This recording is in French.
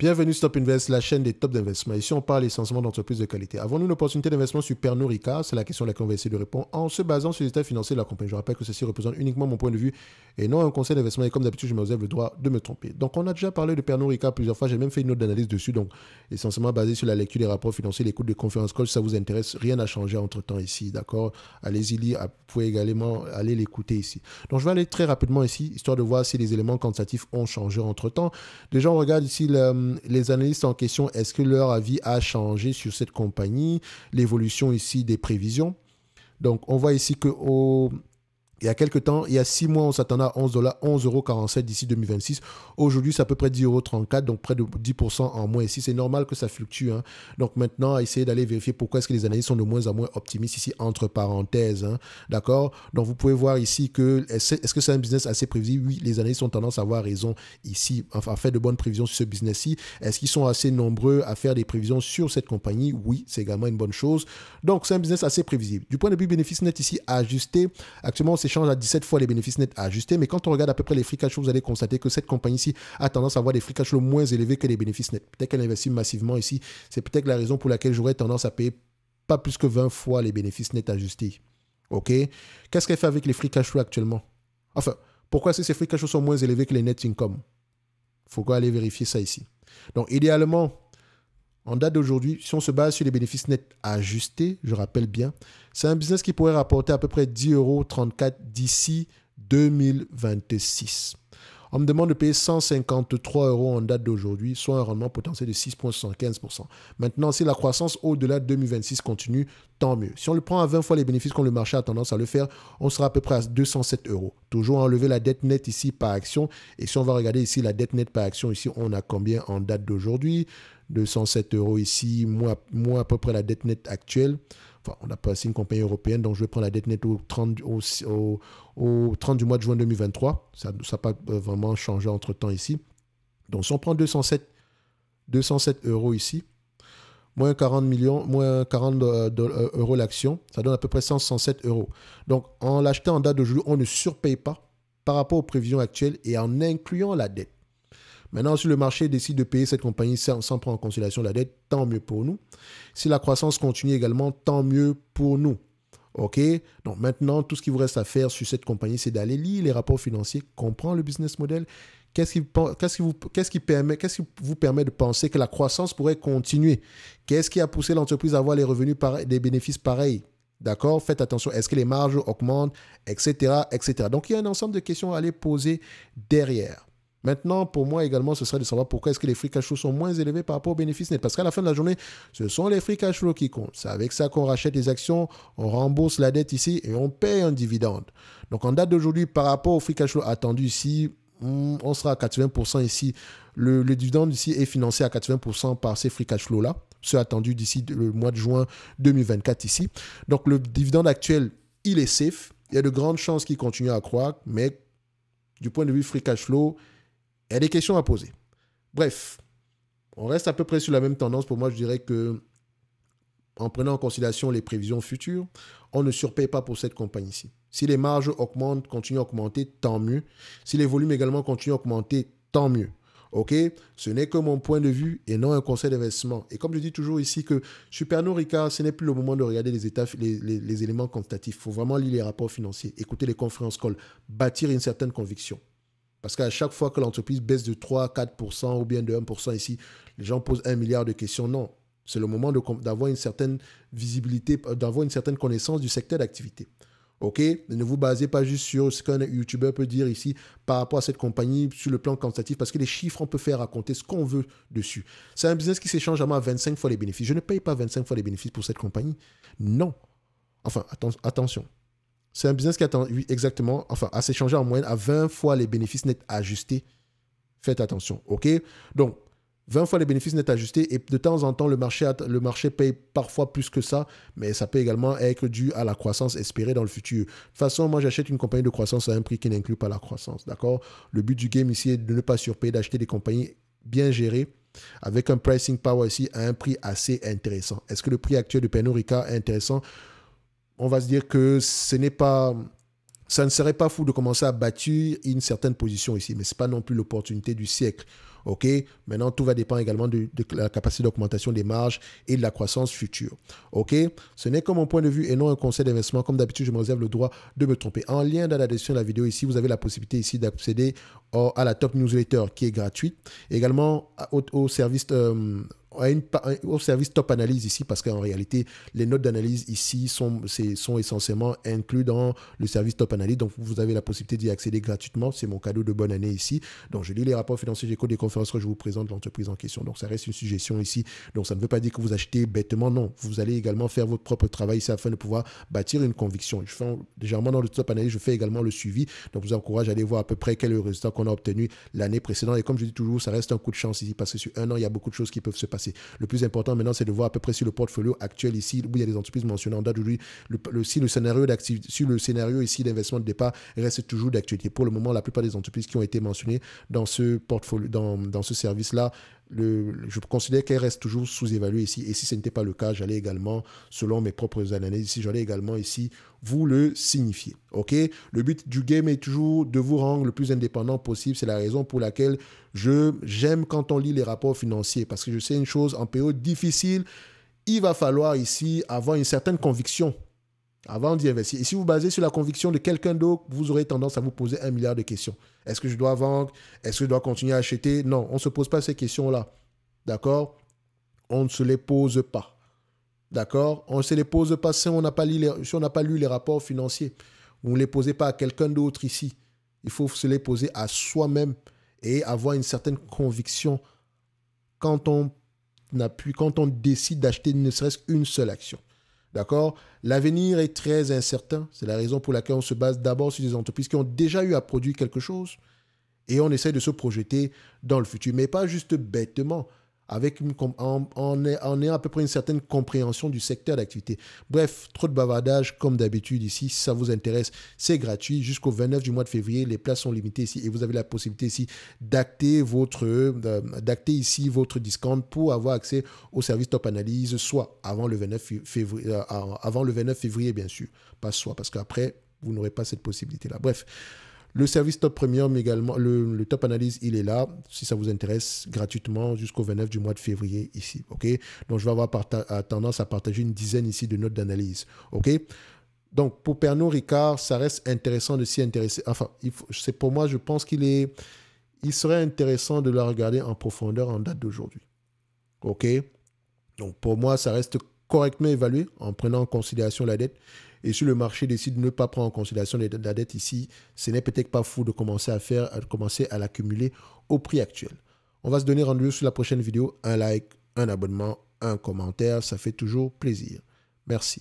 Bienvenue sur Top Invest, la chaîne des tops d'investissement. Ici, on parle essentiellement d'entreprises de qualité. Avons-nous une opportunité d'investissement sur Pernod Ricard? C'est la question à laquelle on va essayer de répondre en se basant sur les états financiers de la compagnie. Je rappelle que ceci représente uniquement mon point de vue et non un conseil d'investissement. Et comme d'habitude, je me réserve le droit de me tromper. Donc, on a déjà parlé de Pernod Ricard plusieurs fois. J'ai même fait une note d'analyse dessus. Donc, essentiellement basé sur la lecture des rapports financiers, l'écoute des conférences call. Si ça vous intéresse, rien n'a changé entre-temps ici. D'accord? Allez-y lire. Vous pouvez également aller l'écouter ici. Donc, je vais aller très rapidement ici, histoire de voir si les éléments quantitatifs ont changé entre-temps. Déjà, on regarde ici les analystes en question. Est-ce que leur avis a changé sur cette compagnie? L'évolution ici des prévisions. Donc, on voit ici que il y a quelques temps, il y a 6 mois, on s'attendait à 11,47 € d'ici 2026. Aujourd'hui, c'est à peu près 10,34 €, donc près de 10% en moins ici. C'est normal que ça fluctue. Hein. Donc maintenant, essayez d'aller vérifier pourquoi est-ce que les analyses sont de moins en moins optimistes ici, entre parenthèses. Hein. D'accord? Donc vous pouvez voir ici que, est-ce que c'est un business assez prévisible? Oui, les analystes ont tendance à avoir raison ici, enfin, à faire de bonnes prévisions sur ce business-ci. Est-ce qu'ils sont assez nombreux à faire des prévisions sur cette compagnie? Oui, c'est également une bonne chose. Donc c'est un business assez prévisible. Du point de vue bénéfice net ici, ajusté, actuellement, on s'échange à 17 fois les bénéfices nets ajustés, mais quand on regarde à peu près les free cash flow, vous allez constater que cette compagnie-ci a tendance à avoir des free cash flow moins élevés que les bénéfices nets. Peut-être qu'elle investit massivement ici. C'est peut-être la raison pour laquelle j'aurais tendance à payer pas plus que 20 fois les bénéfices nets ajustés. OK? Qu'est-ce qu'elle fait avec les free cash flow actuellement? Enfin, pourquoi est-ce que ces free cash flow sont moins élevés que les net income? Il faut aller vérifier ça ici. Donc, idéalement, en date d'aujourd'hui, si on se base sur les bénéfices nets ajustés, je rappelle bien, c'est un business qui pourrait rapporter à peu près 10,34 € d'ici 2026. On me demande de payer 153 € en date d'aujourd'hui, soit un rendement potentiel de 6,75%. Maintenant, si la croissance au-delà de 2026 continue, tant mieux. Si on le prend à 20 fois les bénéfices comme le marché a tendance à le faire, on sera à peu près à 207 €. Toujours enlever la dette nette ici par action. Et si on va regarder ici la dette nette par action, ici, on a combien en date d'aujourd'hui? 207 € ici, moins à peu près la dette nette actuelle. Enfin, on a passé une compagnie européenne, donc je vais prendre la dette nette au 30 du mois de juin 2023. Ça n'a pas vraiment changé entre-temps ici. Donc, si on prend 207 € ici, moins 40 millions, moins 40 € l'action, ça donne à peu près 167 €. Donc, en l'achetant en date d'aujourd'hui, on ne surpaye pas par rapport aux prévisions actuelles et en incluant la dette. Maintenant, si le marché décide de payer cette compagnie sans prendre en considération la dette, tant mieux pour nous. Si la croissance continue également, tant mieux pour nous. OK? Donc maintenant, tout ce qu'il vous reste à faire sur cette compagnie, c'est d'aller lire les rapports financiers, comprendre le business model. Qu'est-ce qui vous permet de penser que la croissance pourrait continuer? Qu'est-ce qui a poussé l'entreprise à avoir les revenus des bénéfices pareils? D'accord? Faites attention. Est-ce que les marges augmentent? Etc., etc. Donc, il y a un ensemble de questions à aller poser derrière. Maintenant, pour moi également, ce serait de savoir pourquoi est-ce que les free cash flow sont moins élevés par rapport aux bénéfices nets. Parce qu'à la fin de la journée, ce sont les free cash flow qui comptent. C'est avec ça qu'on rachète les actions, on rembourse la dette ici et on paye un dividende. Donc, en date d'aujourd'hui, par rapport aux free cash flow attendus ici, on sera à 80% ici. Le dividende ici est financé à 80% par ces free cash flow-là, ceux attendus d'ici le mois de juin 2024 ici. Donc, le dividende actuel, il est safe. Il y a de grandes chances qu'il continue à croître, mais du point de vue free cash flow, il y a des questions à poser. Bref, on reste à peu près sur la même tendance. Pour moi, je dirais que en prenant en considération les prévisions futures, on ne surpaye pas pour cette compagnie-ci. Si les marges augmentent, continuent à augmenter, tant mieux. Si les volumes également continuent à augmenter, tant mieux. OK? Ce n'est que mon point de vue et non un conseil d'investissement. Et comme je dis toujours ici que sur Pernod Ricard, ce n'est plus le moment de regarder les éléments quantitatifs. Il faut vraiment lire les rapports financiers, écouter les conférences call, bâtir une certaine conviction. Parce qu'à chaque fois que l'entreprise baisse de 3-4% ou bien de 1% ici, les gens posent 1 milliard de questions. Non, c'est le moment d'avoir une certaine visibilité, d'avoir une certaine connaissance du secteur d'activité. OK? Ne vous basez pas juste sur ce qu'un YouTuber peut dire ici par rapport à cette compagnie sur le plan quantitatif, parce que les chiffres, on peut faire raconter ce qu'on veut dessus. C'est un business qui s'échange à 25 fois les bénéfices. Je ne paye pas 25 fois les bénéfices pour cette compagnie. Non. Enfin, attention. C'est un business qui attend, oui, exactement, enfin, à s'échanger en moyenne à 20 fois les bénéfices nets ajustés. Faites attention, OK? Donc, 20 fois les bénéfices nets ajustés et de temps en temps, le marché paye parfois plus que ça, mais ça peut également être dû à la croissance espérée dans le futur. De toute façon, moi, j'achète une compagnie de croissance à un prix qui n'inclut pas la croissance, d'accord? Le but du game ici est de ne pas surpayer, d'acheter des compagnies bien gérées, avec un pricing power ici à un prix assez intéressant. Est-ce que le prix actuel de Pernod Ricard est intéressant? On va se dire que ça ne serait pas fou de commencer à bâtir une certaine position ici, mais ce n'est pas non plus l'opportunité du siècle. OK? Maintenant, tout va dépendre également de la capacité d'augmentation des marges et de la croissance future. OK? Ce n'est que mon point de vue et non un conseil d'investissement. Comme d'habitude, je me réserve le droit de me tromper. En lien dans la description de la vidéo ici, vous avez la possibilité ici d'accéder à la top newsletter qui est gratuite. Également au service au service Top Analyse ici, parce qu'en réalité, les notes d'analyse ici sont essentiellement inclus dans le service Top Analyse. Donc, vous avez la possibilité d'y accéder gratuitement. C'est mon cadeau de bonne année ici. Donc, je lis les rapports financiers, j'écoute des conférences que je vous présente l'entreprise en question. Donc, ça reste une suggestion ici. Donc, ça ne veut pas dire que vous achetez bêtement. Non, vous allez également faire votre propre travail ici afin de pouvoir bâtir une conviction. Je fais légèrement dans le Top Analyse, je fais également le suivi. Donc, je vous encourage à aller voir à peu près quel est le résultat qu'on a obtenu l'année précédente. Et comme je dis toujours, ça reste un coup de chance ici parce que sur un an, il y a beaucoup de choses qui peuvent se passer. Le plus important maintenant, c'est de voir à peu près sur le portfolio actuel ici, où il y a des entreprises mentionnées en date d'aujourd'hui, si le scénario ici d'investissement de départ reste toujours d'actualité. Pour le moment, la plupart des entreprises qui ont été mentionnées dans ce portfolio, dans ce service-là, je considère qu'elles restent toujours sous-évaluées ici. Et si ce n'était pas le cas, j'allais également, selon mes propres analyses ici, j'allais également ici vous le signifier. OK? Le but du game est toujours de vous rendre le plus indépendant possible. C'est la raison pour laquelle j'aime quand on lit les rapports financiers. Parce que je sais une chose, en période difficile, il va falloir ici avoir une certaine conviction avant d'y investir. Et si vous basez sur la conviction de quelqu'un d'autre, vous aurez tendance à vous poser 1 milliard de questions. Est-ce que je dois vendre? Est-ce que je dois continuer à acheter? Non, on ne se pose pas ces questions-là. D'accord? On ne se les pose pas. D'accord? On ne se les pose pas si on n'a pas lu les rapports financiers. Vous ne les posez pas à quelqu'un d'autre ici. Il faut se les poser à soi-même et avoir une certaine conviction quand on décide d'acheter ne serait-ce qu'une seule action. D'accord? L'avenir est très incertain. C'est la raison pour laquelle on se base d'abord sur des entreprises qui ont déjà eu à produire quelque chose et on essaie de se projeter dans le futur. Mais pas juste bêtement, en ayant à peu près une certaine compréhension du secteur d'activité. Bref, trop de bavardage comme d'habitude ici. Si ça vous intéresse, c'est gratuit. Jusqu'au 29 du mois de février, les places sont limitées ici et vous avez la possibilité ici d'acter ici votre discount pour avoir accès au service Top Analyse, soit avant le 29 février, bien sûr. Pas soit, parce qu'après, vous n'aurez pas cette possibilité-là. Bref. Le service Top Premium également, le Top Analyse, il est là, si ça vous intéresse, gratuitement jusqu'au 29 du mois de février ici, ok? Donc, je vais avoir tendance à partager une dizaine ici de notes d'analyse, ok? Donc, pour Pernod Ricard, ça reste intéressant de s'y intéresser. Enfin, c'est pour moi, je pense il serait intéressant de la regarder en profondeur en date d'aujourd'hui, ok? Donc, pour moi, ça reste correctement évalué en prenant en considération la dette. Et si le marché décide de ne pas prendre en considération la dette ici, ce n'est peut-être pas fou de commencer à l'accumuler au prix actuel. On va se donner rendez-vous sur la prochaine vidéo. Un like, un abonnement, un commentaire, ça fait toujours plaisir. Merci.